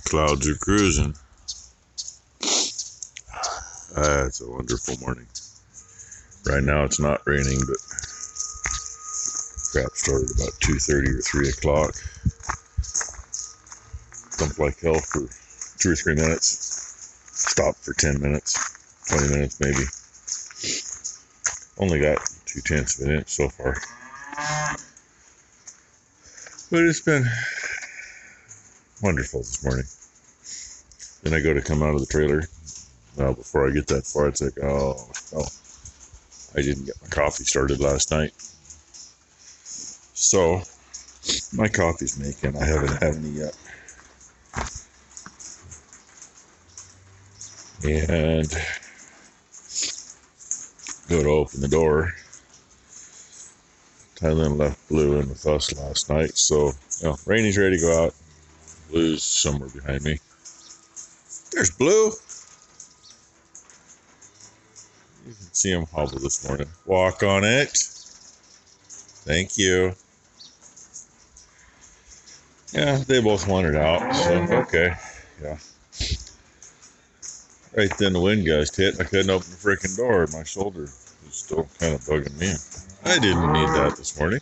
Clouds are cruising. It's a wonderful morning. Right now it's not raining, but crap started about 2:30 or 3 o'clock. Dumped like hell for 2 or 3 minutes. Stopped for 10 minutes, 20 minutes maybe. Only got 0.2 of an inch so far. But it's been wonderful this morning. Then I go to come out of the trailer. Now, before I get that far, it's like, oh, I didn't get my coffee started last night. So, my coffee's making. I haven't had any yet. And go to open the door. Thailand left Blue in with us last night. So, Rainy's ready to go out. Blue's somewhere behind me. There's Blue. You can see him hobble this morning. Walk on it. Thank you. Yeah, they both wandered out, so okay. Yeah. Right then the wind gust hit. I couldn't open the freaking door. My shoulder was still kind of bugging me. I didn't need that this morning.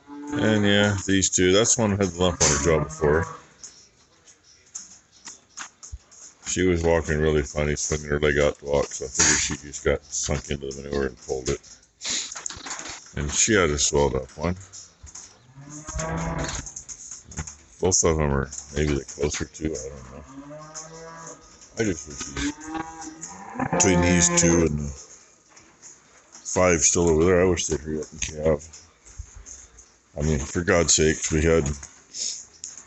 And yeah, these two. That's one who had the lump on her jaw before. She was walking really funny, swinging her leg out to walk, so I figured she just got sunk into the manure and pulled it. And she had a swelled up one. Both of them are maybe the closer to, I don't know. I just wish between these two and the 5 still over there, I wish they'd hurry up and calve. I mean, for God's sakes, we had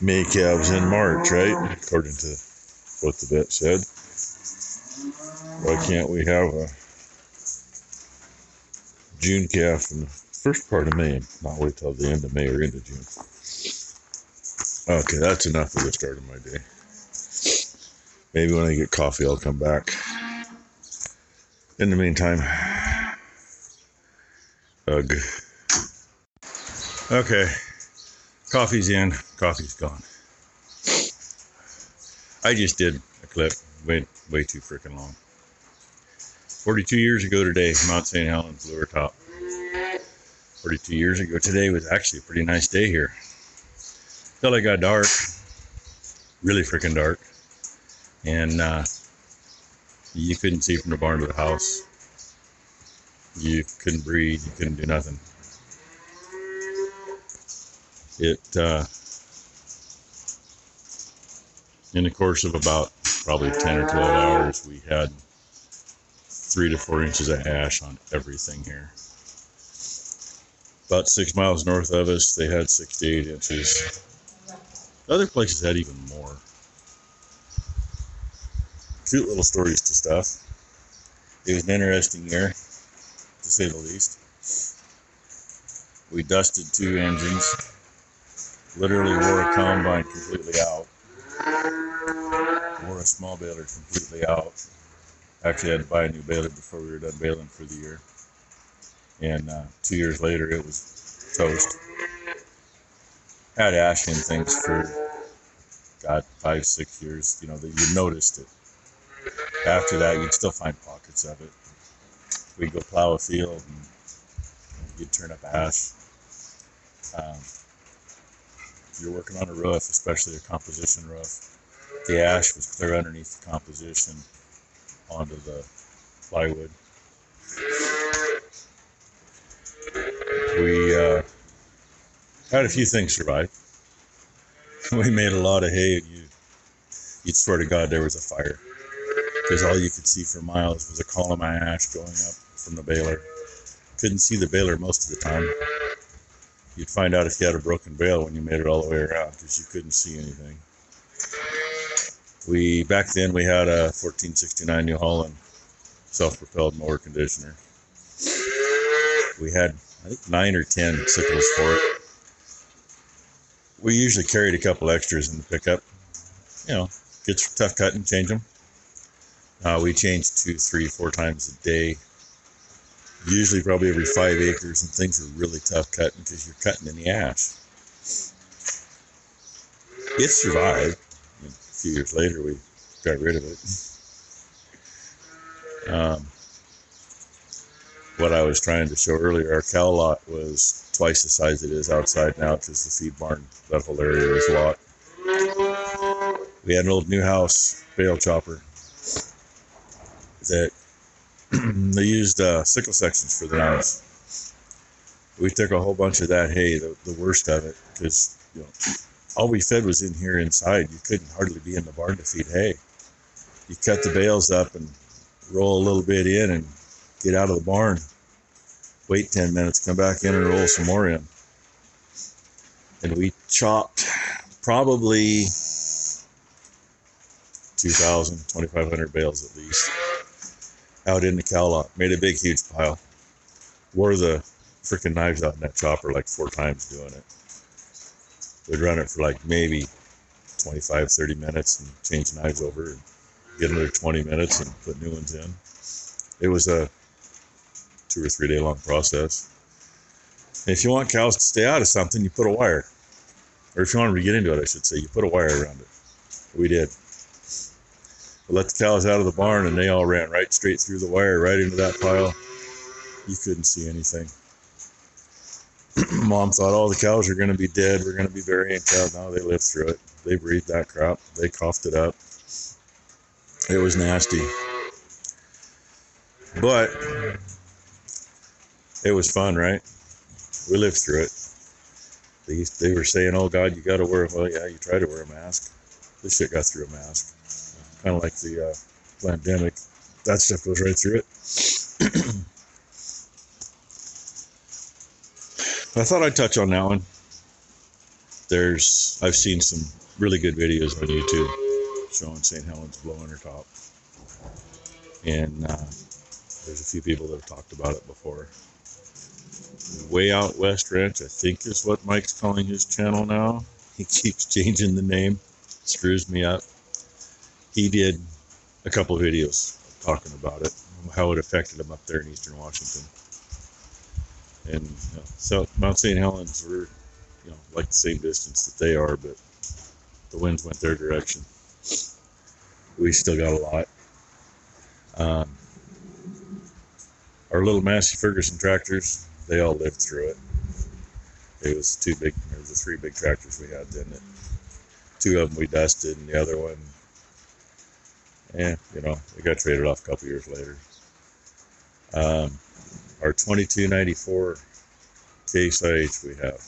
May calves in March, right? According to what the vet said. Why can't we have a June calf in the first part of May, not wait till the end of May or into June? Okay, that's enough of the start of my day. Maybe when I get coffee, I'll come back. In the meantime, ugh. Okay, coffee's in, coffee's gone. I just did a clip, went way too freaking long. 42 years ago today, Mount St. Helens blew her top. 42 years ago today was actually a pretty nice day here. Till it got dark, really freaking dark. And you couldn't see from the barn to the house. You couldn't breathe, you couldn't do nothing. In the course of about probably 10 or 12 hours, we had 3 to 4 inches of ash on everything here. About 6 miles north of us, they had 6 to 8 inches. Other places had even more. Cute little stories to stuff. It was an interesting year, to say the least. We dusted 2 engines. Literally wore a combine completely out. Wore a small baler completely out. Actually had to buy a new baler before we were done baling for the year. And 2 years later, it was toast. Had ash in things for, 5-6 years. You noticed it. After that, you'd still find pockets of it. We'd go plow a field and you'd turn up ash. If you're working on a roof, especially a composition roof, the ash was clear underneath the composition onto the plywood. We had a few things survive. We made a lot of hay, and you'd swear to God there was a fire, because all you could see for miles was a column of ash going up from the baler. Couldn't see the baler most of the time. You'd find out if you had a broken bale when you made it all the way around, because you couldn't see anything. Back then we had a 1469 New Holland self-propelled mower conditioner. We had, I think, 9 or 10 sickles for it. We usually carried a couple extras in the pickup. Gets tough cutting, change them. We changed 2, 3, 4 times a day. Usually probably every 5 acres, and things were really tough cutting because you're cutting in the ash. It survived. few years later, we got rid of it. What I was trying to show earlier, our cow lot was twice the size it is outside now because the feed barn, that whole area was locked. We had an old new house bale chopper that they used sickle sections for the knives. We took a whole bunch of that hay, the worst of it, because all we fed was in here inside. You couldn't hardly be in the barn to feed hay. You cut the bales up and roll a little bit in and get out of the barn. Wait 10 minutes, come back in and roll some more in. And we chopped probably 2,000, 2,500 bales at least out in the cow lot. Made a big, huge pile. Wore the freaking knives out in that chopper like 4 times doing it. We'd run it for like maybe 25, 30 minutes and change the knives over and get another 20 minutes and put new ones in. It was a 2 or 3 day long process. And if you want cows to stay out of something, you put a wire. Or if you want them to get into it, I should say, you put a wire around it. We did. We let the cows out of the barn and they all ran right straight through the wire, right into that pile. You couldn't see anything. Mom thought, oh, the cows are going to be dead. We're going to be burying cows. No, they lived through it. They breathed that crap. They coughed it up. It was nasty. But it was fun, right? We lived through it. They were saying, oh, God, you got to wear, well, yeah, you try to wear a mask. This shit got through a mask. Kind of like the pandemic. That stuff goes right through it. I thought I'd touch on that one. I've seen some really good videos on YouTube showing St. Helens blowing her top. And there's a few people that have talked about it before. Way Out West Ranch, I think is what Mike's calling his channel now. He keeps changing the name. Screws me up. He did a couple of videos talking about it, how it affected him up there in eastern Washington. And so Mount St. Helens, we're like the same distance that they are, but the winds went their direction. We still got a lot. Our little Massey Ferguson tractors, they all lived through it. It was the 3 big tractors we had then. 2 of them we dusted, and the other one, it got traded off a couple years later. Our 2294 Case IH we have,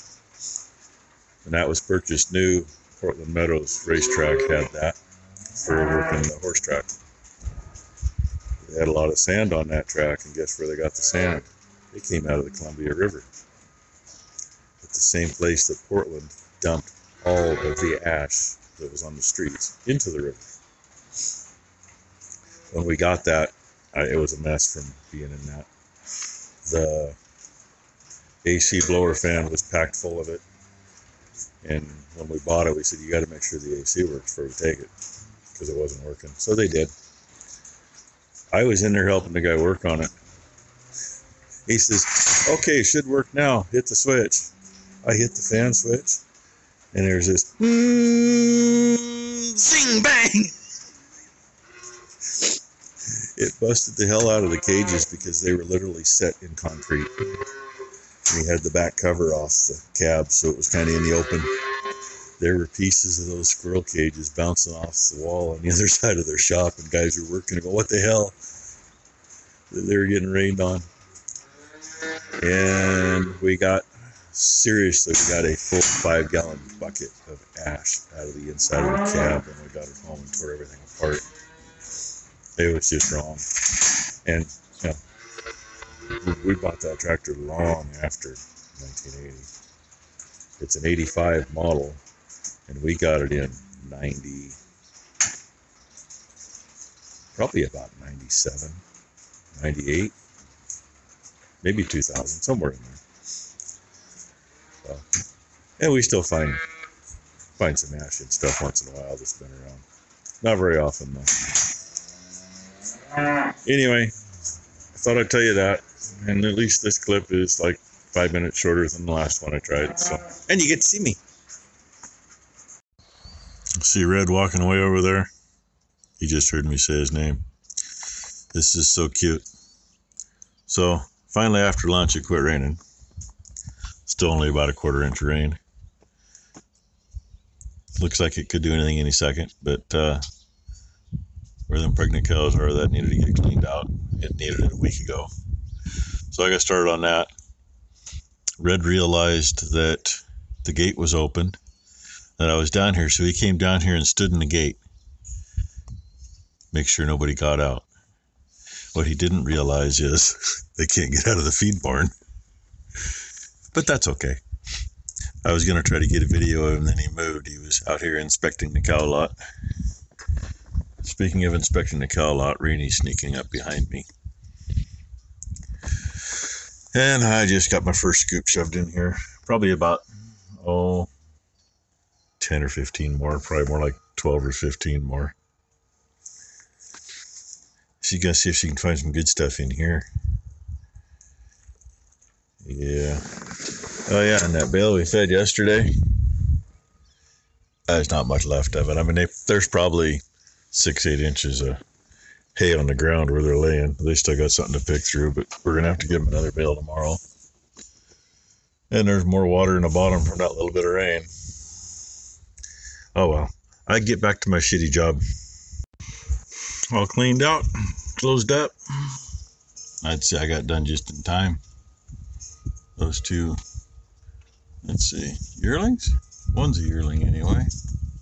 and that was purchased new. Portland Meadows Racetrack had that for working the horse track. They had a lot of sand on that track, and guess where they got the sand? It came out of the Columbia River. At the same place that Portland dumped all of the ash that was on the streets into the river. When we got that, it was a mess from being in that. The AC blower fan was packed full of it. And when we bought it, we said, you got to make sure the AC works before we take it, because it wasn't working. So they did. I was in there helping the guy work on it. He says, okay, it should work now. Hit the switch. I hit the fan switch, and there's this zing bang. It busted the hell out of the cages because they were literally set in concrete. We had the back cover off the cab, so it was kind of in the open. There were pieces of those squirrel cages bouncing off the wall on the other side of their shop, and guys were working and go, what the hell? They were getting rained on. And we got a full 5-gallon bucket of ash out of the inside of the cab when we got it home and tore everything apart. It was just wrong. And we bought that tractor long after 1980. It's an 85 model, and we got it in 90, probably about 97, 98, maybe 2000, somewhere in there. So, and we still find some ash and stuff once in a while that's been around. Not very often, though. Anyway, I thought I'd tell you that, and at least this clip is like 5 minutes shorter than the last one I tried. So, and you get to see me. See Red walking away over there? He just heard me say his name. This is so cute. So, finally after lunch it quit raining. Still only about a 1/4 inch of rain. Looks like it could do anything any second, but where them pregnant cows are, that needed to get cleaned out. It needed it a week ago. So I got started on that. Red realized that the gate was open, that I was down here, so he came down here and stood in the gate. Make sure nobody got out. What he didn't realize is they can't get out of the feed barn. But that's okay. I was going to try to get a video of him, then he moved. He was out here inspecting the cow lot. Speaking of inspecting the cow lot, Rainy's sneaking up behind me. And I just got my first scoop shoved in here. Probably about, 10 or 15 more. Probably more like 12 or 15 more. She's going to see if she can find some good stuff in here. Yeah. Oh yeah, and that bale we fed yesterday, there's not much left of it. I mean, there's probably 6-8 inches of hay on the ground where they're laying. They still got something to pick through, but we're going to have to give them another bale tomorrow. And there's more water in the bottom from that little bit of rain. Oh well, I get back to my shitty job. All cleaned out, closed up. I'd say I got done just in time. Those two, let's see, yearlings? One's a yearling anyway.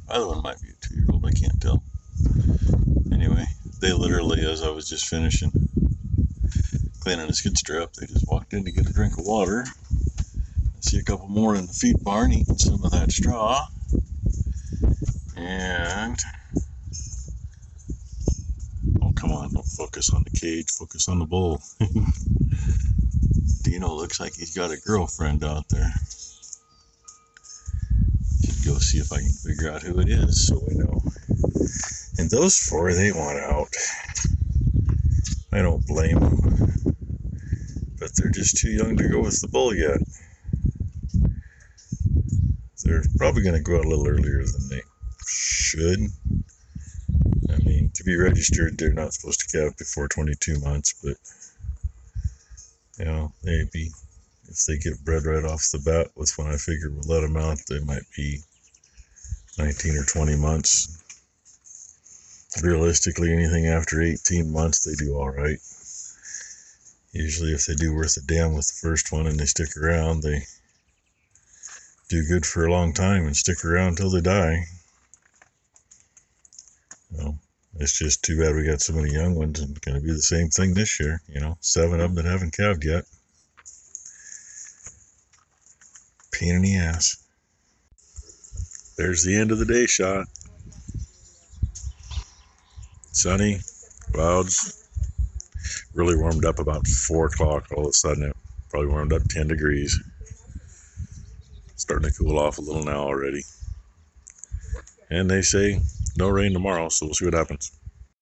The other one might be a 2-year-old, I can't tell. Anyway, they literally, as I was just finishing cleaning the skid steer up, they just walked in to get a drink of water. I see a couple more in the feed barn eating some of that straw. And, oh come on, don't focus on the cage, focus on the bull. Dino looks like he's got a girlfriend out there. Should go see if I can figure out who it is so we know. And those 4, they want out. I don't blame them. But they're just too young to go with the bull yet. They're probably going to go out a little earlier than they should. I mean, to be registered, they're not supposed to calve before 22 months, but you know, maybe if they get bred right off the bat with when I figure we'll let them out, they might be 19 or 20 months. Realistically, anything after 18 months, they do all right. Usually if they do worth a damn with the first one and they stick around, they do good for a long time and stick around until they die. You know, it's just too bad we got so many young ones, and it's going to be the same thing this year. You know, 7 of them that haven't calved yet. Pain in the ass. There's the end of the day shot. Sunny, clouds. Really warmed up about 4 o'clock. All of a sudden it probably warmed up 10 degrees. Starting to cool off a little now already. And they say no rain tomorrow, so we'll see what happens.